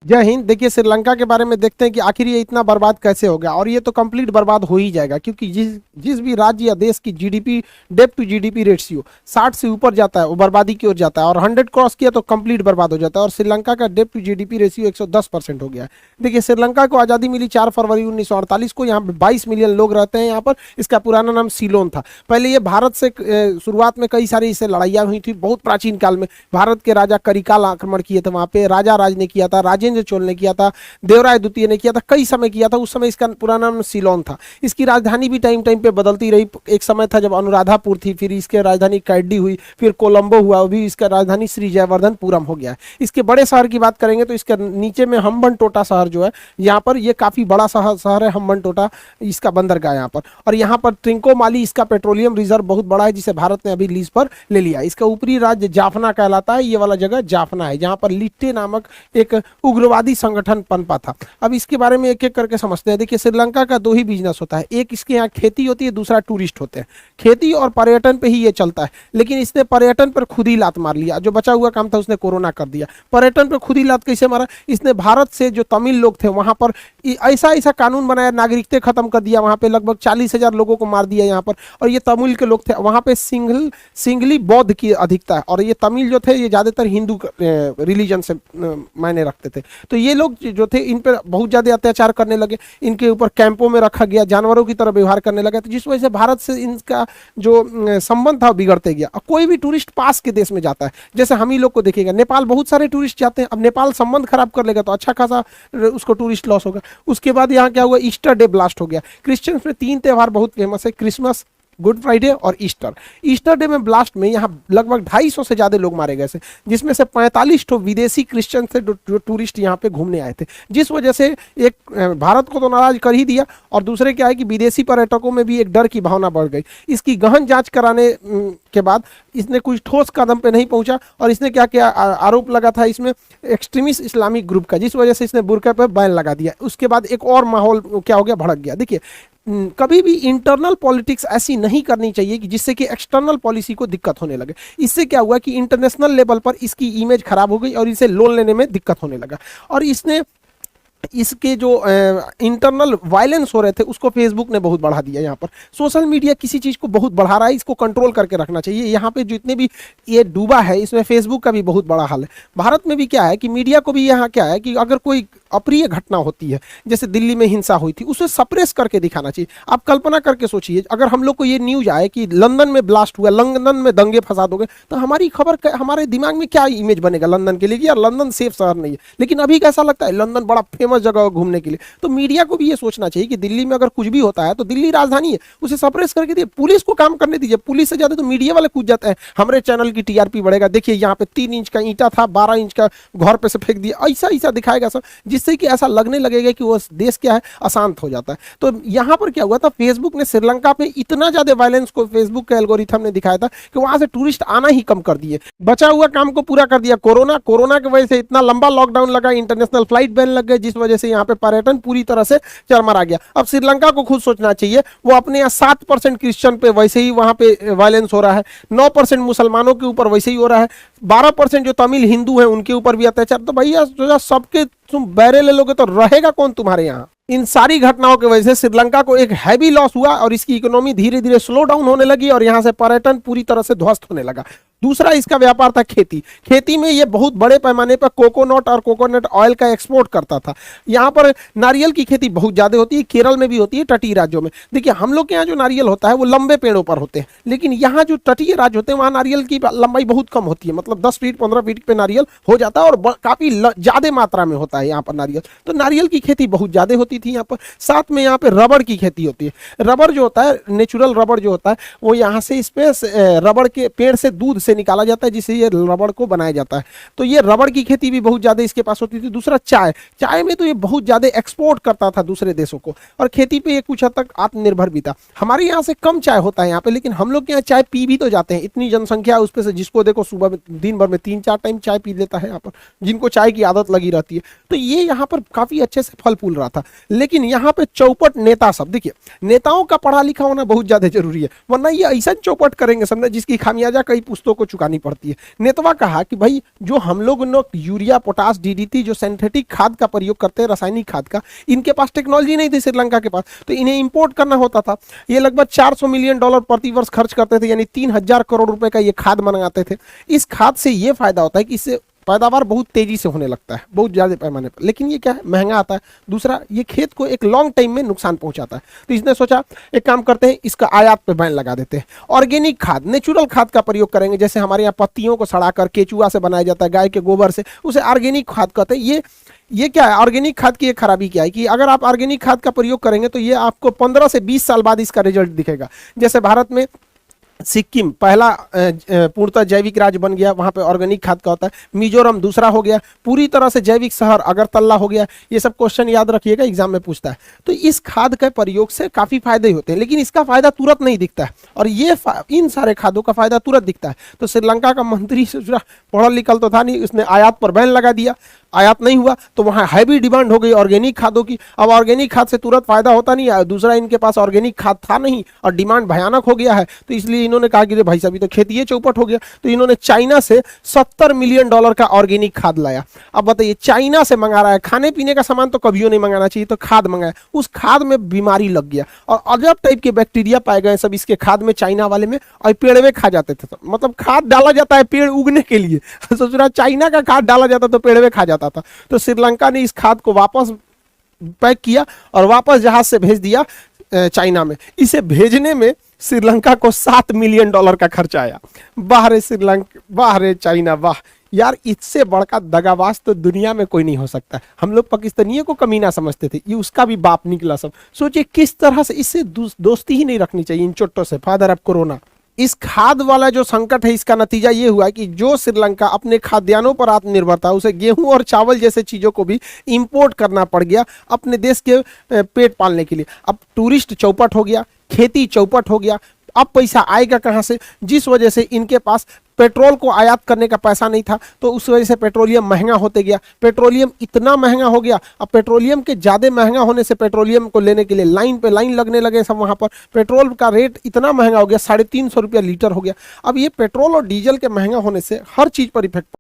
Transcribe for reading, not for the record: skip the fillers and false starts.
जय हिंद। देखिए श्रीलंका के बारे में देखते हैं कि आखिर ये इतना बर्बाद कैसे हो गया, और ये तो कंप्लीट बर्बाद हो ही जाएगा, क्योंकि जिस भी राज्य या देश की जीडीपी डेब्ट टू जीडीपी रेशियो 60 से ऊपर जाता है वो बर्बादी की ओर जाता है, और 100 क्रॉस किया तो कंप्लीट बर्बाद हो जाता है। और श्रीलंका का डेब्ट टू जीडीपी रेशियो 110% हो गया है। देखिए श्रीलंका को आज़ादी मिली 4 फरवरी 1948 को। यहाँ पे 22 मिलियन लोग रहते हैं यहाँ पर। इसका पुराना नाम सीलोन था। पहले ये भारत से शुरुआत में कई सारी इससे लड़ाइयाँ हुई थी। बहुत प्राचीन काल में भारत के राजा करिकाल आक्रमण किए थे वहाँ पे। राजा राज ने किया था, राजेंद्र चोल ने किया था, देवराय द्वितीय ने किया था, कई समय किया था। उस समय इसका पुराना नाम सीलोन था। इसकी राजधानी भी टाइम टाइम पे बदलती रही। एक समय था जब अनुराधापुर थी, फिर इसके राजधानी कैडी हुई, फिर कोलंबो हुआ, अभी इसका राजधानी श्री जयवर्धनपुरम हो गया है। इसके बड़े शहर की बात करेंगे तो इसके नीचे में हम्बनटोटा शहर जो है, यहाँ पर ये काफी बड़ा शहर है हम्बनटोटा, इसका बंदरगाह यहाँ पर। और यहाँ पर ट्रिंकोमाली इसका पेट्रोलियम रिजर्व बहुत बड़ा है, जिसे भारत ने अभी लीज पर ले लिया। इसका ऊपरी राज्य जाफना कहलाता है। ये वाला जगह जाफना है, जहाँ पर लिट्टे नामक एक उग्रवादी संगठन पनपा था। अब इसके बारे में एक एक करके समझते हैं। देखिए श्रीलंका का 2 ही बिजनेस होता है, एक इसके यहाँ खेती होती है, दूसरा टूरिस्ट होते हैं। खेती और पर्यटन पे ही ये चलता है, लेकिन इसने पर्यटन पर खुद ही लात मार लिया। जो बचा हुआ काम था उसने कोरोना कर दिया। पर्यटन पर खुद ही लात कैसे मारा? इसने भारत से जो तमिल लोग थे वहां पर ऐसा ऐसा कानून बनाया, नागरिकता खत्म कर दिया। वहां पे लगभग 40,000 लोगों को मार दिया यहाँ पर। और ये तमिल के लोग थे वहां पे। सिंगली बौद्ध की अधिकता है, और ये तमिल जो थे ये ज्यादातर हिंदू रिलीजन से मायने रखते थे। तो ये लोग जो थे इन पर बहुत ज्यादा अत्याचार करने लगे। इनके ऊपर कैंपों में रखा गया, जानवरों की तरह व्यवहार करने लगा। तो जिस वजह से भारत से इनका जो संबंध था बिगड़ते गया। कोई भी टूरिस्ट पास के देश में जाता है, जैसे हम ही लोग को देखेगा, नेपाल बहुत सारे टूरिस्ट जाते हैं। अब नेपाल संबंध खराब कर लेगा तो अच्छा खासा उसको टूरिस्ट लॉस होगा। उसके बाद यहाँ क्या हुआ, ईस्टर डे ब्लास्ट हो गया। क्रिश्चियंस में 3 त्यौहार बहुत फेमस है, क्रिसमस, गुड फ्राइडे और ईस्टर। ईस्टर डे में ब्लास्ट में यहाँ लगभग 250 से ज्यादा लोग मारे गए थे, जिसमें से 45 तो विदेशी क्रिश्चियन थे जो टूरिस्ट यहाँ पे घूमने आए थे। जिस वजह से एक भारत को तो नाराज कर ही दिया, और दूसरे क्या है कि विदेशी पर्यटकों में भी एक डर की भावना बढ़ गई। इसकी गहन जांच कराने के बाद इसने कुछ ठोस कदम पे नहीं पहुंचा, और इसने क्या किया, आरोप लगा था इसमें एक्सट्रीमिस्ट इस्लामिक ग्रुप का, जिस वजह से इसने बुर्का पर बैन लगा दिया। उसके बाद एक और माहौल क्या हो गया, भड़क गया। देखिए कभी भी इंटरनल पॉलिटिक्स ऐसी नहीं करनी चाहिए कि जिससे कि एक्सटर्नल पॉलिसी को दिक्कत होने लगे। इससे क्या हुआ कि इंटरनेशनल लेवल पर इसकी इमेज खराब हो गई, और इसे लोन लेने में दिक्कत होने लगा। और इसने इसके जो इंटरनल वायलेंस हो रहे थे उसको फेसबुक ने बहुत बढ़ा दिया। यहाँ पर सोशल मीडिया किसी चीज़ को बहुत बढ़ा रहा है, इसको कंट्रोल करके रखना चाहिए। यहाँ पे जितने भी ये डूबा है इसमें फेसबुक का भी बहुत बड़ा हाल है। भारत में भी क्या है कि मीडिया को भी यहाँ क्या है कि अगर कोई अप्रिय घटना होती है, जैसे दिल्ली में हिंसा हुई थी, उसे सप्रेस करके दिखाना चाहिए। आप कल्पना करके सोचिए, अगर हम लोग को ये न्यूज आए कि लंदन में ब्लास्ट हुआ, लंदन में दंगे फसाद हो गए, तो हमारी खबर हमारे दिमाग में क्या इमेज बनेगा लंदन के लिए कि यार लंदन सेफ शहर नहीं है। लेकिन अभी कैसा लगता है, लंदन बड़ा फेमस जगह है घूमने के लिए। तो मीडिया को भी ये सोचना चाहिए कि दिल्ली में अगर कुछ भी होता है तो दिल्ली राजधानी है, उसे सप्रेस करके दिए, पुलिस को काम करने दीजिए। पुलिस से ज्यादा तो मीडिया वाले कूद जाते हैं, हमारे चैनल की टीआरपी बढ़ेगा। देखिए यहाँ पे 3 इंच का ईंटा था, 12 इंच का घर पे से फेंक दिया, ऐसा ऐसा दिखाएगा सब, जिससे कि ऐसा लगने लगेगा कि वो देश क्या है, अशांत हो जाता है। तो यहाँ पर क्या हुआ था, फेसबुक ने श्रीलंका पे इतना ज्यादा वायलेंस को फेसबुक के एल्गोरिथम ने दिखाया था कि वहां से टूरिस्ट आना ही कम कर दिए। बचा हुआ काम को पूरा कर दिया कोरोना की वजह से इतना लंबा लॉकडाउन लगा, इंटरनेशनल फ्लाइट बैन लग गए, जिस वजह से यहाँ पे पर्यटन पूरी तरह से चरमरा गया। अब श्रीलंका को खुद सोचना चाहिए, वो अपने यहाँ 7% क्रिश्चियन पे वैसे ही वहां पे वायलेंस हो रहा है, 9% मुसलमानों के ऊपर वैसे ही हो रहा है, 12% जो तमिल हिंदू है उनके ऊपर भी अत्याचार। तो भैया सबके तुम बैरे ले लोगे तो रहेगा कौन तुम्हारे यहाँ? इन सारी घटनाओं की वजह से श्रीलंका को एक हैवी लॉस हुआ, और इसकी इकोनॉमी धीरे धीरे स्लो डाउन होने लगी, और यहाँ से पर्यटन पूरी तरह से ध्वस्त होने लगा। दूसरा इसका व्यापार था खेती में ये बहुत बड़े पैमाने पर कोकोनट और कोकोनट ऑयल का एक्सपोर्ट करता था। यहाँ पर नारियल की खेती बहुत ज्यादा होती है, केरल में भी होती है, तटीय राज्यों में। देखिए हम लोग के यहाँ जो नारियल होता है वो लंबे पेड़ों पर होते हैं, लेकिन यहाँ जो तटीय राज्य होते हैं वहाँ नारियल की लंबाई बहुत कम होती है, मतलब 10 फीट 15 फीट पे नारियल हो जाता है, और काफी ज्यादा मात्रा में होता है यहाँ पर नारियल। तो नारियल की खेती बहुत ज्यादा होती थी यहाँ पर। साथ में यहाँ पे रबड़ की खेती होती है। रबड़ जो होता है, नेचुरल रबड़ जो होता है, वो यहाँ से इसमें रबड़ के पेड़ से दूध से निकाला जाता है, जिससे ये रबड़ को बनाया जाता है। तो ये रबड़ की खेती भी बहुत ज्यादा इसके पास होती थी। दूसरा चाय में तो ये बहुत ज्यादा एक्सपोर्ट करता था दूसरे देशों को, और खेती पे ये कुछ हद तक आत्मनिर्भर भी था। हमारे यहाँ से कम चाय होता है यहाँ पे, लेकिन हम लोग के यहाँ चाय पी भी तो जाते हैं। इतनी जनसंख्या है उस पे से, जिसको देखो सुबह में दिन भर में 3-4 टाइम चाय पी लेता है यहाँ पर, जिनको चाय की आदत लगी रहती है। तो ये यहाँ पर काफी अच्छे से फल फूल रहा था। लेकिन यहाँ पे चौपट नेता सब, देखिए नेताओं का पढ़ा लिखा होना बहुत ज्यादा जरूरी है, वरना ये ऐसा चौपट करेंगे समझे जिसकी खामियाजा कई पुश्तों को चुकानी पड़ती है। नेतवा कहा कि भाई जो हम लोग यूरिया, पोटास, डीडीटी जो सिंथेटिक खाद का प्रयोग करते हैं, रासायनिक खाद का, इनके पास टेक्नोलॉजी नहीं थी श्रीलंका के पास, तो इन्हें इंपोर्ट करना होता था। ये लगभग $400 मिलियन प्रति वर्ष खर्च करते थे, यानी 3000 करोड़ रुपए का ये खाद मंगाते थे। इस खाद से ये फायदा होता है कि इससे पैदावार बहुत तेजी से होने लगता है, बहुत ज्यादा पैमाने पर, लेकिन ये क्या है, महंगा आता है। दूसरा, ये खेत को एक लॉन्ग टाइम में नुकसान पहुंचाता है। तो इसने सोचा एक काम करते हैं, इसका आयात पे बैन लगा देते हैं। ऑर्गेनिक खाद, नेचुरल खाद का प्रयोग करेंगे, जैसे हमारे यहाँ पत्तियों को सड़ाकर केचुआ से बनाया जाता है, गाय के गोबर से, उसे ऑर्गेनिक खाद कहते हैं। ये क्या है, ऑर्गेनिक खाद की एक खराबी क्या है कि अगर आप ऑर्गेनिक खाद का प्रयोग करेंगे तो ये आपको 15 से 20 साल बाद इसका रिजल्ट दिखेगा। जैसे भारत में सिक्किम पहला पूर्णतः जैविक राज्य बन गया, वहां पे ऑर्गेनिक खाद का होता है। मिजोरम दूसरा हो गया, पूरी तरह से जैविक शहर अगरतला हो गया। ये सब क्वेश्चन याद रखिएगा, एग्जाम में पूछता है। तो इस खाद के प्रयोग से काफी फायदे होते हैं, लेकिन इसका फायदा तुरंत नहीं दिखता है, और ये इन सारे खादों का फायदा तुरंत दिखता है। तो श्रीलंका का मंत्री पढ़ल लिखल तो था नहीं, उसने आयात पर बैन लगा दिया। आयात नहीं हुआ तो वहां हैवी डिमांड हो गई ऑर्गेनिक खादों की। अब ऑर्गेनिक खाद से तुरंत फायदा होता नहीं है, दूसरा इनके पास ऑर्गेनिक खाद था नहीं और डिमांड भयानक हो गया है। तो इसलिए इन्होंने कहा कि भाई साहब ये तो खेती चौपट हो गया। तो इन्होंने चाइना से $70 मिलियन का ऑर्गेनिक खाद लाया। अब बताइए, चाइना से मंगा रहा है, खाने पीने का सामान तो कभी नहीं मंगाना चाहिए, तो खाद मंगाया, उस खाद में बीमारी लग गया और अजब टाइप के बैक्टीरिया पाए गए सब इसके खाद में, चाइना वाले में, और पेड़ में खा जाते थे। मतलब खाद डाला जाता है पेड़ उगने के लिए, सोच रहा चाइना का खाद डाला जाता तो पेड़ में खा जाता था। तो श्रीलंका ने इस खाद को वापस पैक किया और वापस जहाज से भेज दिया चाइना में। इसे भेजने में श्रीलंका को $7 मिलियन का खर्चा आया। वाह रे श्रीलंका, वाह रे चाइना, वाह यार, इससे बड़का दगाबाज तो दुनिया में कोई नहीं हो सकता। हम लोग पाकिस्तानियों को कमीना समझते थे, ये उसका भी बाप निकला सब। सोचिए किस तरह से, इससे दोस्ती ही नहीं रखनी चाहिए इन चोटों से, फादर ऑफ कोरोना। इस खाद वाला जो संकट है, इसका नतीजा ये हुआ कि जो श्रीलंका अपने खाद्यान्नों पर आत्मनिर्भर था, उसे गेहूं और चावल जैसे चीजों को भी इंपोर्ट करना पड़ गया अपने देश के पेट पालने के लिए। अब टूरिस्ट चौपट हो गया, खेती चौपट हो गया, अब पैसा आएगा कहां से? जिस वजह से इनके पास पेट्रोल को आयात करने का पैसा नहीं था, तो उस वजह से पेट्रोलियम महंगा होते गया। पेट्रोलियम इतना महंगा हो गया, अब पेट्रोलियम के ज़्यादा महंगा होने से पेट्रोलियम को लेने के लिए लाइन पे लाइन लगने लगे सब। वहाँ पर पेट्रोल का रेट इतना महंगा हो गया, 350 रुपया लीटर हो गया। अब ये पेट्रोल और डीजल के महंगा होने से हर चीज़ पर इफेक्ट